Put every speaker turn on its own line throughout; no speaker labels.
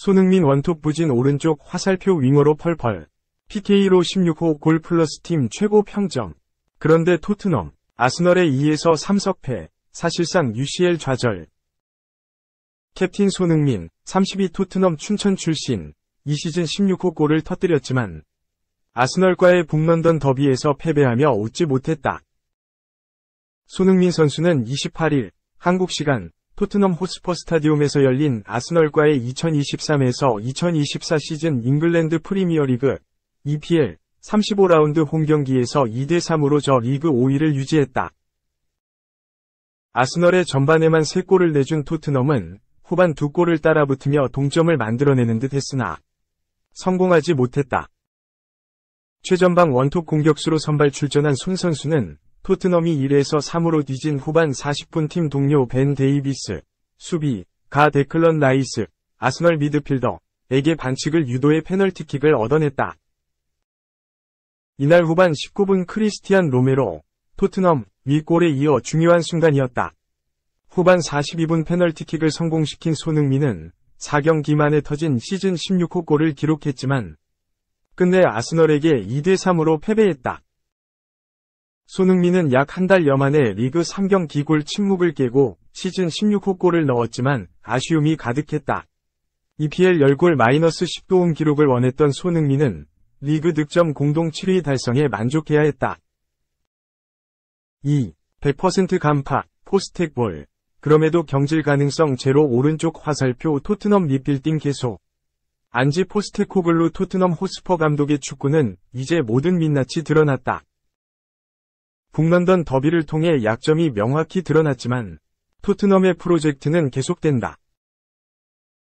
손흥민 원톱 부진 오른쪽 화살표 윙어로 펄펄. PK로 16호 골 플러스 팀 최고 평점. 그런데 토트넘, 아스널의 2에서 3석패, 사실상 UCL 좌절. 캡틴 손흥민, 32 토트넘 춘천 출신, 이 시즌 16호 골을 터뜨렸지만 아스널과의 북런던 더비에서 패배하며 웃지 못했다. 손흥민 선수는 28일 한국 시간 토트넘 호스퍼 스타디움에서 열린 아스널과의 2023에서 2024 시즌 잉글랜드 프리미어리그 EPL 35라운드 홈경기에서 2대3으로 져 리그 5위를 유지했다. 아스널의 전반에만 3골을 내준 토트넘은 후반 2골을 따라붙으며 동점을 만들어내는 듯 했으나 성공하지 못했다. 최전방 원톱 공격수로 선발 출전한 손 선수는 토트넘이 1에서 3으로 뒤진 후반 40분 팀 동료 벤 데이비스, 수비, 가 데클런 라이스, 아스널 미드필더에게 반칙을 유도해 페널티킥을 얻어냈다. 이날 후반 19분 크리스티안 로메로, 토트넘, 윗골에 이어 중요한 순간이었다. 후반 42분 페널티킥을 성공시킨 손흥민은 4경기 만에 터진 시즌 16호 골을 기록했지만 끝내 아스널에게 2대3으로 패배했다. 손흥민은 약 한 달여 만에 리그 3경기 골 침묵을 깨고 시즌 16호 골을 넣었지만 아쉬움이 가득했다. EPL 10골 -10도움 기록을 원했던 손흥민은 리그 득점 공동 7위 달성에 만족해야 했다. 2. 100% 간파, 포스텍볼. 그럼에도 경질 가능성 제로 오른쪽 화살표 토트넘 리빌딩 계속. 안지 포스테코글루 토트넘 호스퍼 감독의 축구는 이제 모든 민낯이 드러났다. 북런던 더비를 통해 약점이 명확히 드러났지만 토트넘의 프로젝트는 계속된다.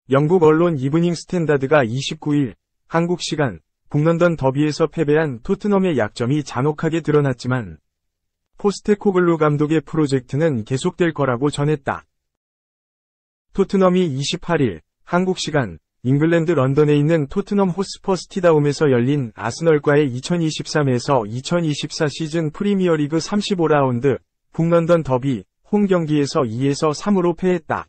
영국 언론 이브닝 스탠다드가 29일 한국 시간 북런던 더비에서 패배한 토트넘의 약점이 잔혹하게 드러났지만 포스테코글루 감독의 프로젝트는 계속될 거라고 전했다. 토트넘이 28일 한국 시간 잉글랜드 런던에 있는 토트넘 호스퍼 스타디움에서 열린 아스널과의 2023에서 2024 시즌 프리미어리그 35라운드 북런던 더비 홈 경기에서 2에서 3으로 패했다.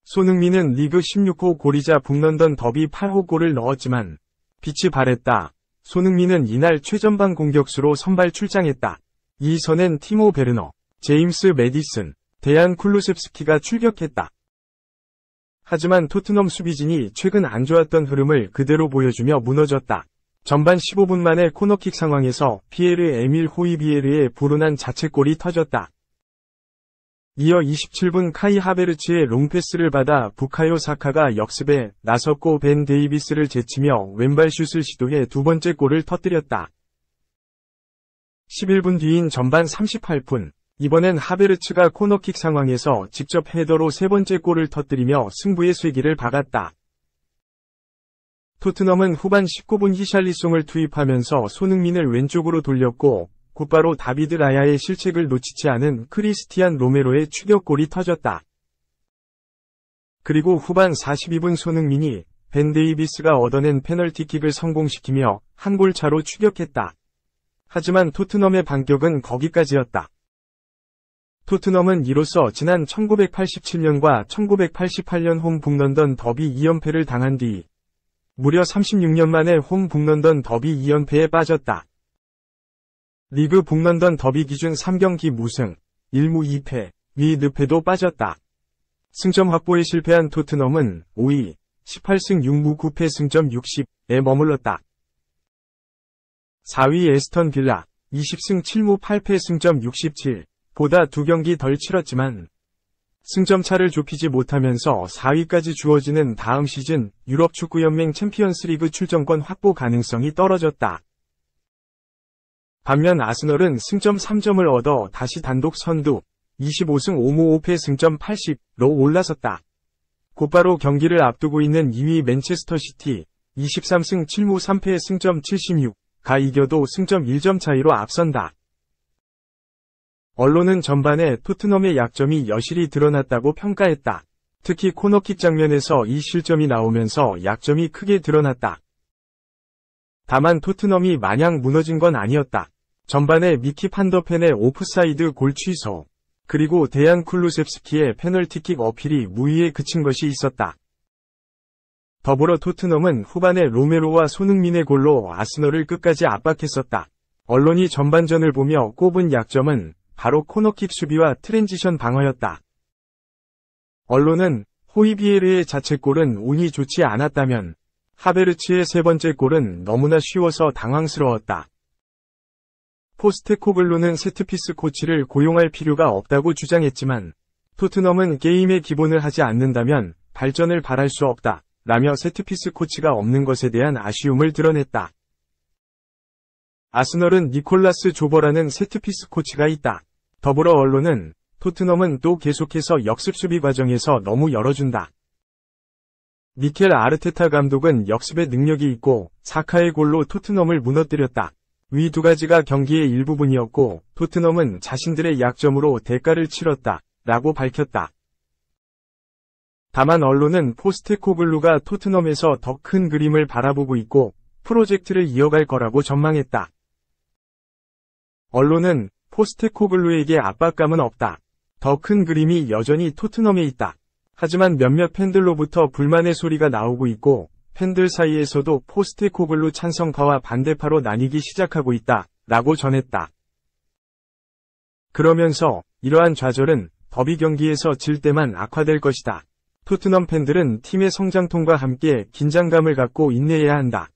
손흥민은 리그 16호 골이자 북런던 더비 8호 골을 넣었지만 빛이 발했다. 손흥민은 이날 최전방 공격수로 선발 출장했다. 이 선엔 티모 베르너, 제임스 매디슨, 데안 쿨루셉스키가 출격했다. 하지만 토트넘 수비진이 최근 안 좋았던 흐름을 그대로 보여주며 무너졌다. 전반 15분 만에 코너킥 상황에서 피에르 에밀 호이비에르의 불운한 자책골이 터졌다. 이어 27분 카이 하베르츠의 롱패스를 받아 부카요 사카가 역습에 나섰고 벤 데이비스를 제치며 왼발슛을 시도해 두 번째 골을 터뜨렸다. 11분 뒤인 전반 38분. 이번엔 하베르츠가 코너킥 상황에서 직접 헤더로 세 번째 골을 터뜨리며 승부의 쐐기를 박았다. 토트넘은 후반 19분 히샬리송을 투입하면서 손흥민을 왼쪽으로 돌렸고 곧바로 다비드 라야의 실책을 놓치지 않은 크리스티안 로메로의 추격골이 터졌다. 그리고 후반 42분 손흥민이 벤 데이비스가 얻어낸 페널티킥을 성공시키며 한 골 차로 추격했다. 하지만 토트넘의 반격은 거기까지였다. 토트넘은 이로써 지난 1987년과 1988년 홈 북런던 더비 2연패를 당한 뒤 무려 36년 만에 홈 북런던 더비 2연패에 빠졌다. 리그 북런던 더비 기준 3경기 무승, 1무 2패, 위 늪에도 빠졌다. 승점 확보에 실패한 토트넘은 5위, 18승 6무 9패 승점 60에 머물렀다. 4위 에스턴 빌라, 20승 7무 8패 승점 67. 보다 2경기 덜 치렀지만 승점차를 좁히지 못하면서 4위까지 주어지는 다음 시즌 유럽축구연맹 챔피언스리그 출전권 확보 가능성이 떨어졌다. 반면 아스널은 승점 3점을 얻어 다시 단독 선두 25승 5무 5패 승점 80로 올라섰다. 곧바로 경기를 앞두고 있는 2위 맨체스터시티 23승 7무 3패 승점 76가 이겨도 승점 1점 차이로 앞선다. 언론은 전반에 토트넘의 약점이 여실히 드러났다고 평가했다. 특히 코너킥 장면에서 이 실점이 나오면서 약점이 크게 드러났다. 다만 토트넘이 마냥 무너진 건 아니었다. 전반에 미키 판더펜의 오프사이드 골 취소, 그리고 데얀 쿨루셉스키의 페널티킥 어필이 무의에 그친 것이 있었다. 더불어 토트넘은 후반에 로메로와 손흥민의 골로 아스널을 끝까지 압박했었다. 언론이 전반전을 보며 꼽은 약점은 바로 코너킥 수비와 트랜지션 방어였다. 언론은 호이비에르의 자책골은 운이 좋지 않았다면 하베르츠의 세 번째 골은 너무나 쉬워서 당황스러웠다. 포스테코글루는 세트피스 코치를 고용할 필요가 없다고 주장했지만 토트넘은 게임의 기본을 하지 않는다면 발전을 바랄 수 없다 라며 세트피스 코치가 없는 것에 대한 아쉬움을 드러냈다. 아스널은 니콜라스 조버라는 세트피스 코치가 있다. 더불어 언론은 토트넘은 또 계속해서 역습 수비 과정에서 너무 열어준다. 미켈 아르테타 감독은 역습의 능력이 있고 사카의 골로 토트넘을 무너뜨렸다. 위 두 가지가 경기의 일부분이었고 토트넘은 자신들의 약점으로 대가를 치렀다 라고 밝혔다. 다만 언론은 포스테코글루가 토트넘에서 더 큰 그림을 바라보고 있고 프로젝트를 이어갈 거라고 전망했다. 언론은 포스테코글루에게 압박감은 없다. 더 큰 그림이 여전히 토트넘에 있다. 하지만 몇몇 팬들로부터 불만의 소리가 나오고 있고 팬들 사이에서도 포스테코글루 찬성파와 반대파로 나뉘기 시작하고 있다 라고 전했다. 그러면서 이러한 좌절은 더비 경기에서 질 때만 악화될 것이다. 토트넘 팬들은 팀의 성장통과 함께 긴장감을 갖고 인내해야 한다.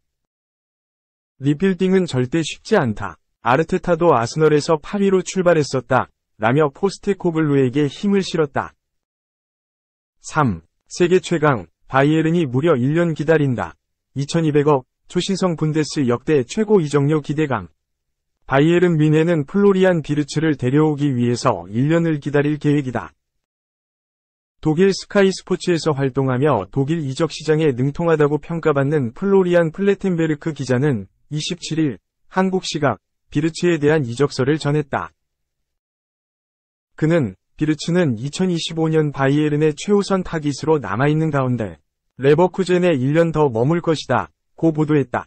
리빌딩은 절대 쉽지 않다. 아르테타도 아스널에서 8위로 출발했었다 라며 포스테코글루에게 힘을 실었다. 3. 세계 최강 바이에른이 무려 1년 기다린다. 2200억 초신성 분데스 역대 최고 이적료 기대감. 바이에른 뮌헨은 플로리안 비르츠를 데려오기 위해서 1년을 기다릴 계획이다. 독일 스카이 스포츠에서 활동하며 독일 이적 시장에 능통하다고 평가받는 플로리안 플레텐베르크 기자는 27일 한국 시각 비르츠에 대한 이적설을 전했다. 그는 비르츠는 2025년 바이에른의 최우선 타깃으로 남아있는 가운데 레버쿠젠에 1년 더 머물 것이다 고 보도했다.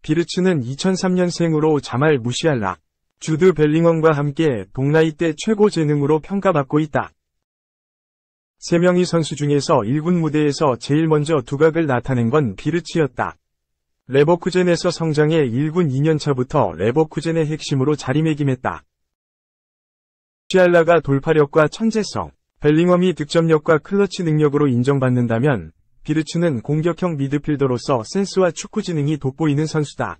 비르츠는 2003년생으로 자말 무시알라, 주드 벨링엄과 함께 동나이 때 최고 재능으로 평가받고 있다. 3명의 선수 중에서 1군 무대에서 제일 먼저 두각을 나타낸 건 비르츠였다. 레버쿠젠에서 성장해 1군 2년차부터 레버쿠젠의 핵심으로 자리매김했다. 무시알라가 돌파력과 천재성, 벨링엄이 득점력과 클러치 능력으로 인정받는다면 비르츠는 공격형 미드필더로서 센스와 축구 지능이 돋보이는 선수다.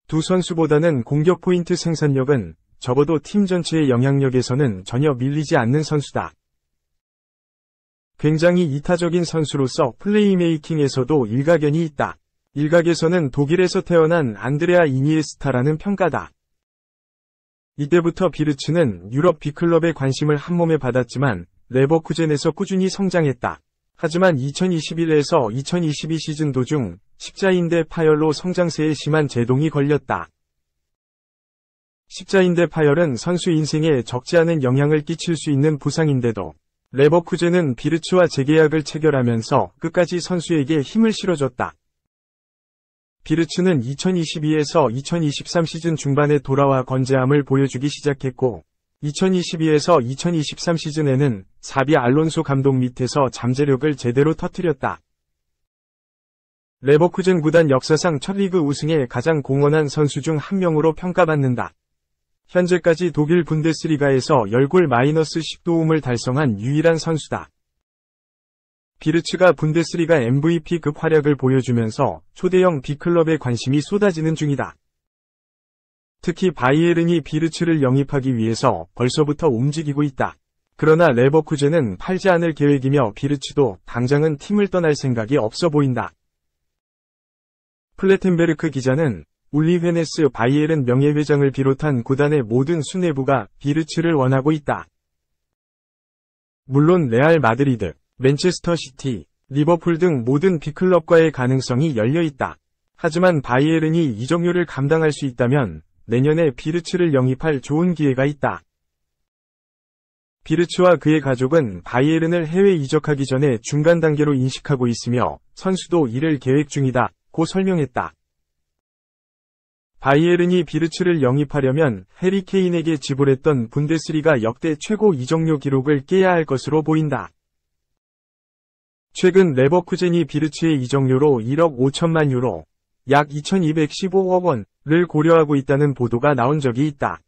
두 선수보다는 공격 포인트 생산력은 적어도 팀 전체의 영향력에서는 전혀 밀리지 않는 선수다. 굉장히 이타적인 선수로서 플레이메이킹에서도 일가견이 있다. 일각에서는 독일에서 태어난 안드레아 이니에스타라는 평가다. 이때부터 비르츠는 유럽 빅클럽의 관심을 한몸에 받았지만 레버쿠젠에서 꾸준히 성장했다. 하지만 2021에서 2022 시즌 도중 십자인대 파열로 성장세에 심한 제동이 걸렸다. 십자인대 파열은 선수 인생에 적지 않은 영향을 끼칠 수 있는 부상인데도 레버쿠젠은 비르츠와 재계약을 체결하면서 끝까지 선수에게 힘을 실어줬다. 비르츠는 2022에서 2023 시즌 중반에 돌아와 건재함을 보여주기 시작했고 2022에서 2023 시즌에는 사비 알론소 감독 밑에서 잠재력을 제대로 터뜨렸다. 레버쿠젠 구단 역사상 첫 리그 우승에 가장 공헌한 선수 중 한 명으로 평가받는다. 현재까지 독일 분데스리가에서 10골 마이너스 10도움을 달성한 유일한 선수다. 비르츠가 분데스리가 MVP급 활약을 보여주면서 초대형 빅클럽의 관심이 쏟아지는 중이다. 특히 바이에른이 비르츠를 영입하기 위해서 벌써부터 움직이고 있다. 그러나 레버쿠젠은 팔지 않을 계획이며 비르츠도 당장은 팀을 떠날 생각이 없어 보인다. 플레텐베르크 기자는 울리 헤네스 바이에른 명예회장을 비롯한 구단의 모든 수뇌부가 비르츠를 원하고 있다. 물론 레알 마드리드, 맨체스터 시티, 리버풀 등 모든 빅클럽과의 가능성이 열려있다. 하지만 바이에른이 이적료를 감당할 수 있다면 내년에 비르츠를 영입할 좋은 기회가 있다. 비르츠와 그의 가족은 바이에른을 해외 이적하기 전에 중간 단계로 인식하고 있으며 선수도 이를 계획 중이다 고 설명했다. 바이에른이 비르츠를 영입하려면 해리 케인에게 지불했던 분데스리가 역대 최고 이적료 기록을 깨야 할 것으로 보인다. 최근 레버쿠젠이 비르츠의 이적료로 1억 5천만 유로, 약 2215억 원을 고려하고 있다는 보도가 나온 적이 있다.